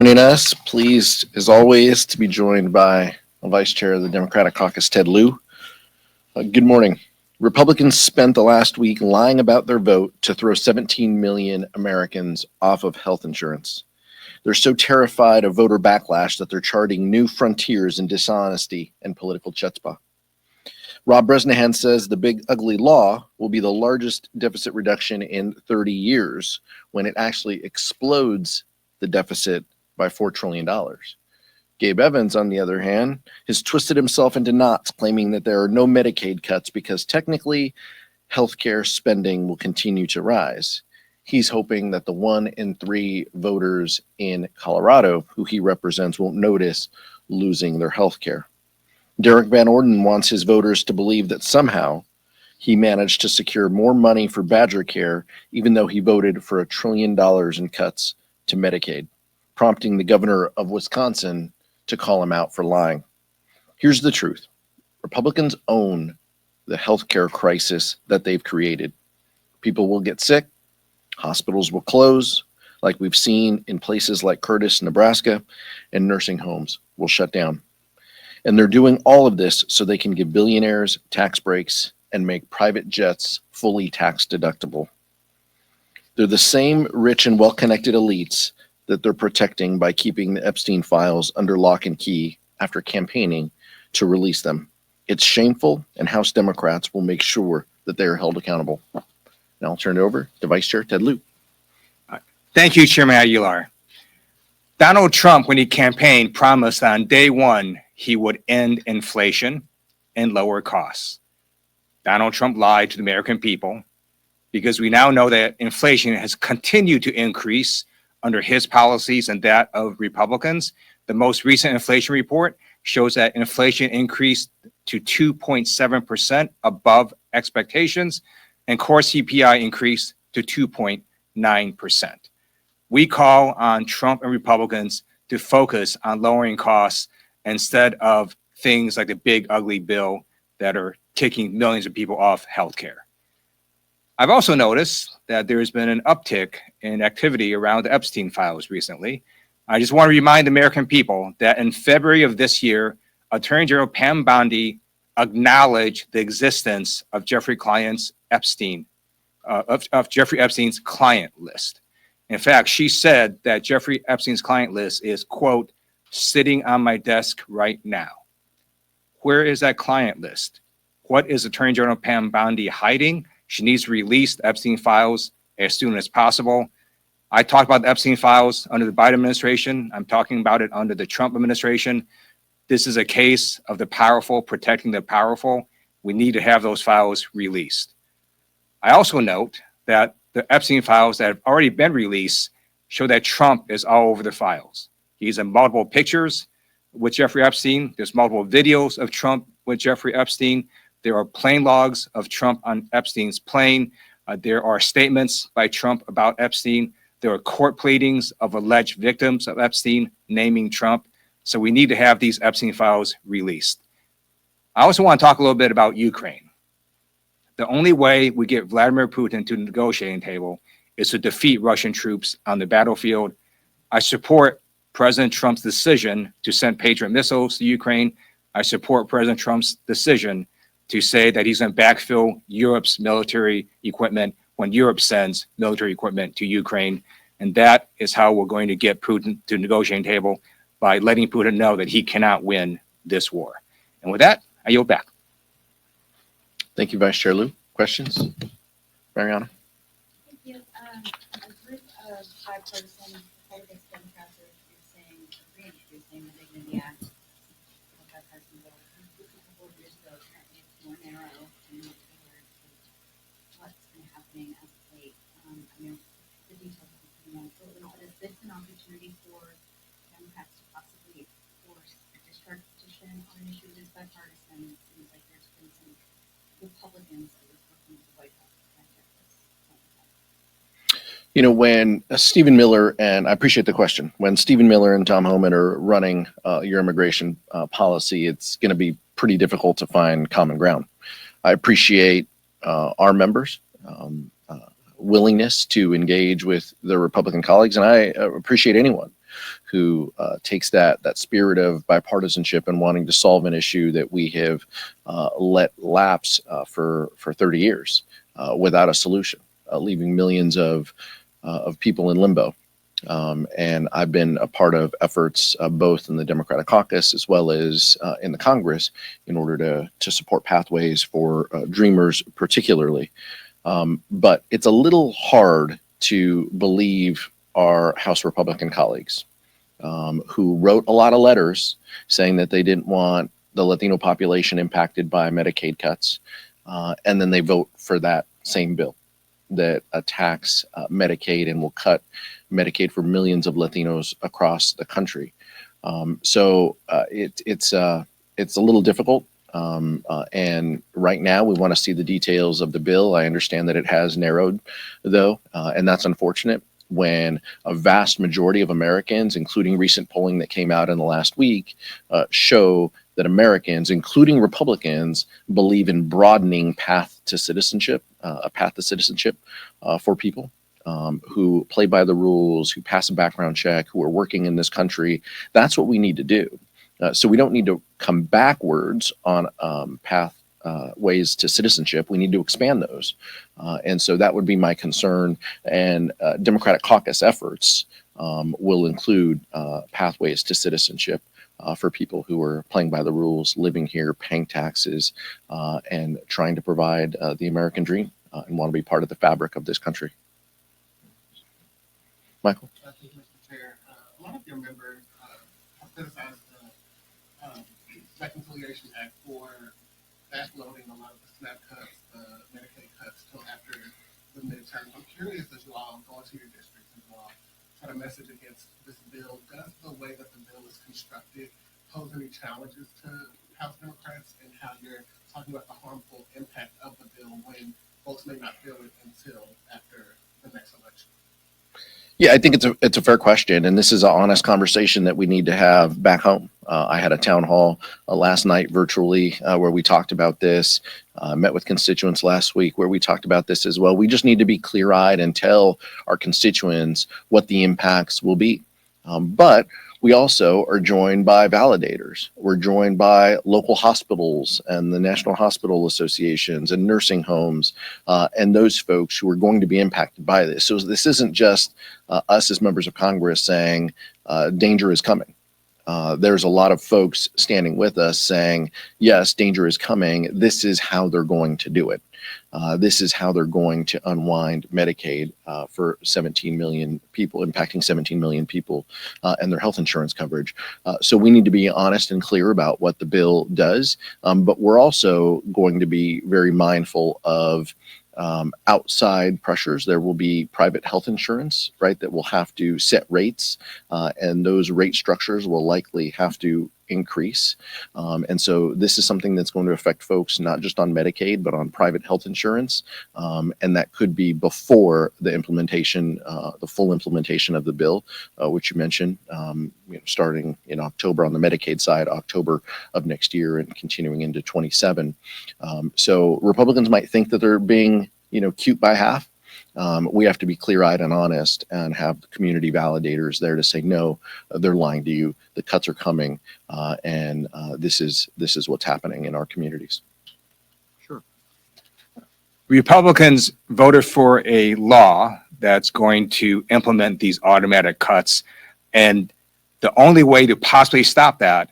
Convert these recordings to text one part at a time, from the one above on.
Joining us, pleased as always to be joined by Vice Chair of the Democratic Caucus, Ted Lieu. Good morning. Republicans spent the last week lying about their vote to throw 17 million Americans off of health insurance. They're so terrified of voter backlash that they're charting new frontiers in dishonesty and political chutzpah. Rob Bresnahan says the big ugly law will be the largest deficit reduction in 30 years when it actually explodes the deficit by $4 trillion. Gabe Evans, on the other hand, has twisted himself into knots, claiming that there are no Medicaid cuts because technically healthcare spending will continue to rise. He's hoping that the 1 in 3 voters in Colorado, who he represents, won't notice losing their healthcare. Derek Van Orden wants his voters to believe that somehow he managed to secure more money for Badger Care, even though he voted for $1 trillion in cuts to Medicaid, prompting the governor of Wisconsin to call him out for lying. Here's the truth. Republicans own the healthcare crisis that they've created. People will get sick, hospitals will close, like we've seen in places like Curtis, Nebraska, and nursing homes will shut down. And they're doing all of this so they can give billionaires tax breaks and make private jets fully tax deductible. They're the same rich and well-connected elites that they're protecting by keeping the Epstein files under lock and key after campaigning to release them. It's shameful, and House Democrats will make sure that they are held accountable. Now I'll turn it over to Vice Chair Ted Lieu. Thank you, Chairman Aguilar. Donald Trump, when he campaigned, promised on day one he would end inflation and lower costs. Donald Trump lied to the American people because we now know that inflation has continued to increase under his policies and that of Republicans. The most recent inflation report shows that inflation increased to 2.7% above expectations, and core CPI increased to 2.9%. We call on Trump and Republicans to focus on lowering costs instead of things like the big ugly bill that are kicking millions of people off healthcare. I've also noticed that there's been an uptick in activity around the Epstein files recently. I just want to remind the American people that in February of this year, Attorney General Pam Bondi acknowledged the existence of Jeffrey Epstein's client list. In fact, she said that Jeffrey Epstein's client list is, quote, sitting on my desk right now. Where is that client list? What is Attorney General Pam Bondi hiding? She needs to release the Epstein files as soon as possible. I talked about the Epstein files under the Biden administration. I'm talking about it under the Trump administration. This is a case of the powerful protecting the powerful. We need to have those files released. I also note that the Epstein files that have already been released show that Trump is all over the files. He's in multiple pictures with Jeffrey Epstein. There's multiple videos of Trump with Jeffrey Epstein. There are plane logs of Trump on Epstein's plane. There are statements by Trump about Epstein. There are court pleadings of alleged victims of Epstein naming Trump. So we need to have these Epstein files released. I also want to talk a little bit about Ukraine. The only way we get Vladimir Putin to the negotiating table is to defeat Russian troops on the battlefield. I support President Trump's decision to send Patriot missiles to Ukraine. I support President Trump's decision to say that he's going to backfill Europe's military equipment when Europe sends military equipment to Ukraine. And that is how we're going to get Putin to the negotiating table, by letting Putin know that he cannot win this war. And with that, I yield back. Thank you, Vice Chair Lieu. Questions? Mariana? Thank you. A group of bipartisan Republican Democrats are reintroducing the Dignity Act, a bipartisan bill. A couple of years ago, apparently it's more narrow and more tailored to what's been happening as of late. I know the details of the but is this an opportunity for Democrats to possibly force a discharge petition on an issue that is bipartisan? It seems like there's been some Republicans that were working with the White House to try to get this. You know, when Stephen Miller, and I appreciate the question, when Stephen Miller and Tom Homan are running your immigration policy, it's going to be pretty difficult to find common ground. I appreciate our members' willingness to engage with their Republican colleagues, and I appreciate anyone who takes that spirit of bipartisanship and wanting to solve an issue that we have let lapse for 30 years without a solution, leaving millions of people in limbo. And I've been a part of efforts both in the Democratic caucus as well as in the Congress in order to support pathways for dreamers particularly. But it's a little hard to believe our House Republican colleagues who wrote a lot of letters saying that they didn't want the Latino population impacted by Medicaid cuts. And then they vote for that same bill that attacks Medicaid and will cut Medicaid for millions of Latinos across the country. So it's a little difficult. And right now we want to see the details of the bill. I understand that it has narrowed though, and that's unfortunate when a vast majority of Americans, including recent polling that came out in the last week, show that Americans, including Republicans, believe in broadening a path to citizenship for people who play by the rules, who pass a background check, who are working in this country. That's what we need to do. So we don't need to come backwards on ways to citizenship. We need to expand those. And so that would be my concern. And Democratic caucus efforts will include pathways to citizenship for people who are playing by the rules, living here, paying taxes, and trying to provide the American dream and want to be part of the fabric of this country. Michael? Thank you, Mr. Chair. A lot of your members have criticized the Reconciliation Act for backloading a lot of the SNAP cuts, the Medicaid cuts till after the midterms. I'm curious as you all go into your districts and you all try to message against this bill. Does the way that the bill is constructed pose any challenges to House Democrats and how you're talking about the harmful impact of the bill when folks may not feel it until after the next election? Yeah, I think it's a fair question, and this is an honest conversation that we need to have back home. I had a town hall last night virtually where we talked about this. Met with constituents last week where we talked about this as well. We just need to be clear-eyed and tell our constituents what the impacts will be. But we also are joined by validators. We're joined by local hospitals and the National Hospital Associations and nursing homes and those folks who are going to be impacted by this. So this isn't just us as members of Congress saying danger is coming. There's a lot of folks standing with us saying, yes, danger is coming. This is how they're going to do it. This is how they're going to unwind Medicaid for 17 million people, impacting 17 million people and their health insurance coverage. So we need to be honest and clear about what the bill does. But we're also going to be very mindful of outside pressures. There will be private health insurance, right, that will have to set rates, and those rate structures will likely have to increase. And so this is something that's going to affect folks not just on Medicaid, but on private health insurance. And that could be before the implementation, the full implementation of the bill, which you mentioned, starting in October on the Medicaid side, October of next year and continuing into 27. So Republicans might think that they're being, cute by half. We have to be clear-eyed and honest and have the community validators there to say, no, they're lying to you. The cuts are coming, and this is what's happening in our communities. Sure. Republicans voted for a law that's going to implement these automatic cuts, and the only way to possibly stop that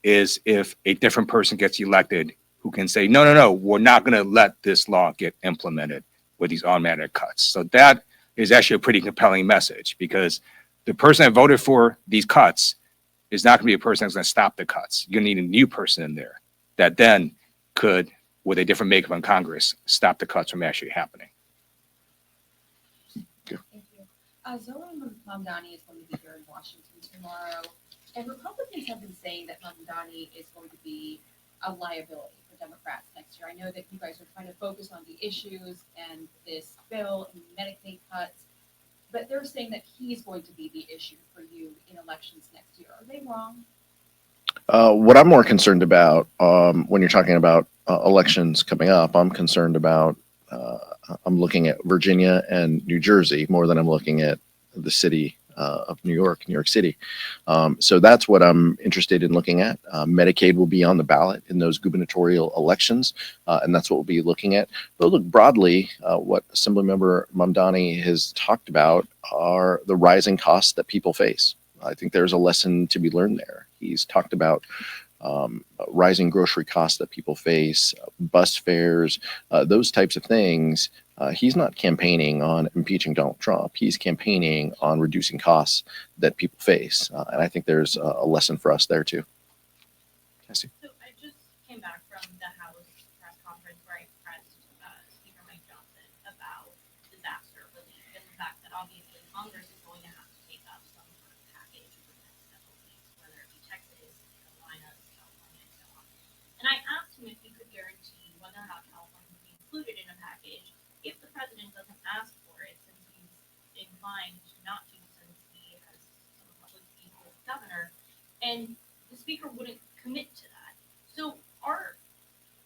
is if a different person gets elected who can say, no, we're not going to let this law get implemented with these automatic cuts. So that is actually a pretty compelling message, because the person that voted for these cuts is not going to be a person that's going to stop the cuts. You're going to need a new person in there that then could, with a different makeup in Congress, stop the cuts from actually happening. Thank you. Zoe Mamdani is going to be here in Washington tomorrow, and Republicans have been saying that Mamdani is going to be a liability for Democrats next year. I know that you guys are trying to focus on the issues and this bill and Medicaid cuts, but they're saying that he's going to be the issue for you in elections next year. Are they wrong? What I'm more concerned about when you're talking about elections coming up, I'm concerned about, I'm looking at Virginia and New Jersey more than I'm looking at the city of New York City. So that's what I'm interested in looking at. Medicaid will be on the ballot in those gubernatorial elections, and that's what we'll be looking at. But look broadly, what Assemblymember Mamdani has talked about are the rising costs that people face. I think there's a lesson to be learned there. He's talked about rising grocery costs that people face, bus fares, those types of things. He's not campaigning on impeaching Donald Trump. He's campaigning on reducing costs that people face. And I think there's a lesson for us there too. Cassie? So I just came back from the House press conference where I pressed Speaker Mike Johnson about disaster relief and the fact that obviously Congress is going to have to take up some sort of package for the next several weeks, whether it be Texas, Carolina, California, and so on. And I asked him if he could guarantee whether or not California would be included in a package if the president doesn't ask for it, since he's inclined not to, since he has some public beef with the governor, and the speaker wouldn't commit to that. So are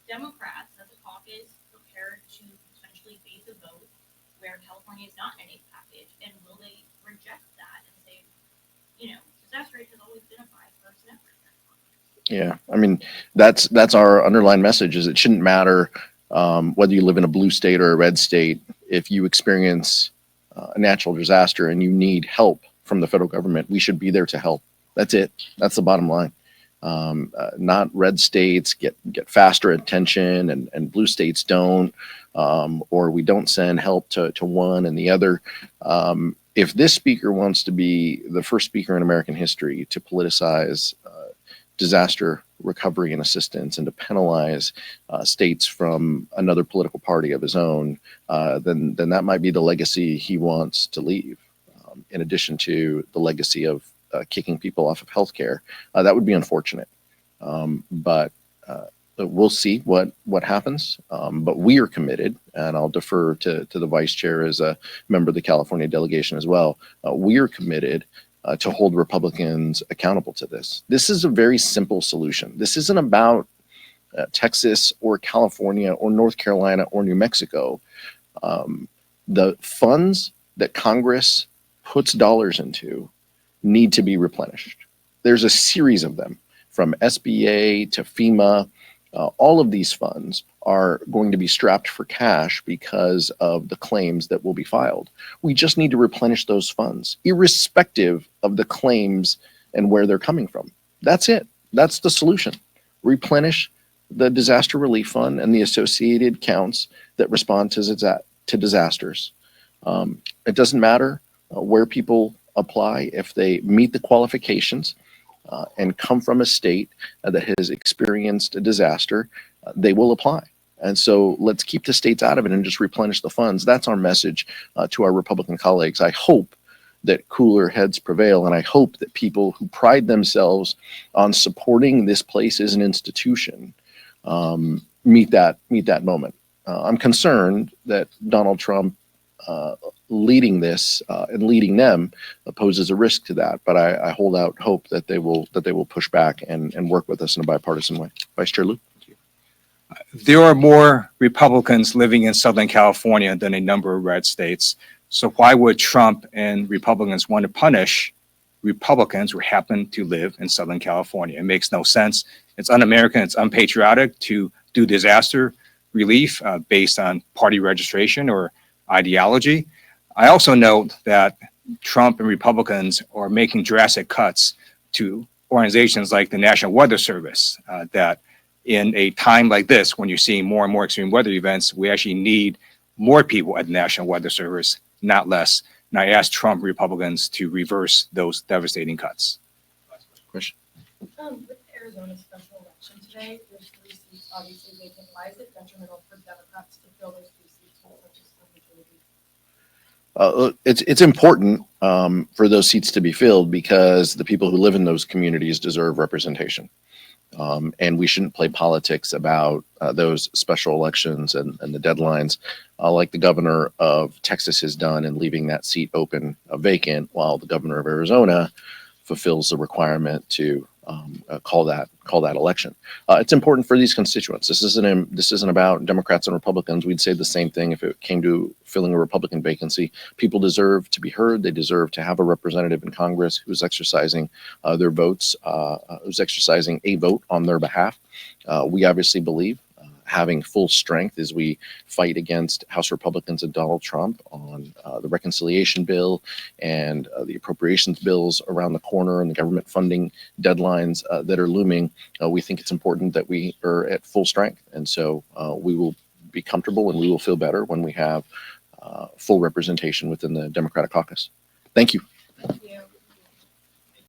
Democrats as a caucus prepared to potentially face a vote where California is not in a package, and will they reject that and say, disaster rate has always been a 5% effort? Yeah, I mean, that's our underlying message is it shouldn't matter whether you live in a blue state or a red state. If you experience a natural disaster and you need help from the federal government, we should be there to help. That's it. That's the bottom line. Not red states get faster attention and blue states don't, or we don't send help to one and the other. If this speaker wants to be the first speaker in American history to politicize disaster recovery and assistance and to penalize states from another political party of his own, then that might be the legacy he wants to leave. In addition to the legacy of kicking people off of healthcare, that would be unfortunate. But we'll see what happens. But we are committed, and I'll defer to the vice chair as a member of the California delegation as well. We are committed to hold Republicans accountable to this. This is a very simple solution. This isn't about Texas or California or North Carolina or New Mexico. The funds that Congress puts dollars into need to be replenished. There's a series of them, from SBA to FEMA. All of these funds are going to be strapped for cash because of the claims that will be filed. We just need to replenish those funds, irrespective of the claims and where they're coming from. That's it. That's the solution. Replenish the disaster relief fund and the associated counts that respond to disasters. It doesn't matter where people apply. If they meet the qualifications and come from a state that has experienced a disaster, they will apply. And so let's keep the states out of it and just replenish the funds. That's our message to our Republican colleagues. I hope that cooler heads prevail, and I hope that people who pride themselves on supporting this place as an institution meet that moment. I'm concerned that Donald Trump leading this and leading them poses a risk to that. But I hold out hope that they will push back and work with us in a bipartisan way. Vice Chair Lieu. There are more Republicans living in Southern California than a number of red states. So why would Trump and Republicans want to punish Republicans who happen to live in Southern California? It makes no sense. It's un-American, it's unpatriotic to do disaster relief based on party registration or ideology. I also note that Trump and Republicans are making drastic cuts to organizations like the National Weather Service, that in a time like this, when you're seeing more and more extreme weather events, we actually need more people at the National Weather Service, not less. And I asked Trump Republicans to reverse those devastating cuts. Question. With Arizona's special election today, there's 3 seats obviously vacant. Why is it detrimental for Democrats to fill those 3 seats with such a slim majority? It's important for those seats to be filled because the people who live in those communities deserve representation. And we shouldn't play politics about those special elections and the deadlines like the governor of Texas has done in leaving that seat open vacant, while the governor of Arizona fulfills the requirement to call that election. It's important for these constituents. This isn't about Democrats and Republicans. We'd say the same thing if it came to filling a Republican vacancy. People deserve to be heard. They deserve to have a representative in Congress who's exercising their votes, who's exercising a vote on their behalf. We obviously believe having full strength as we fight against House Republicans and Donald Trump on the reconciliation bill and the appropriations bills around the corner and the government funding deadlines that are looming. We think it's important that we are at full strength. And so we will be comfortable and we will feel better when we have full representation within the Democratic caucus. Thank you. Thank you.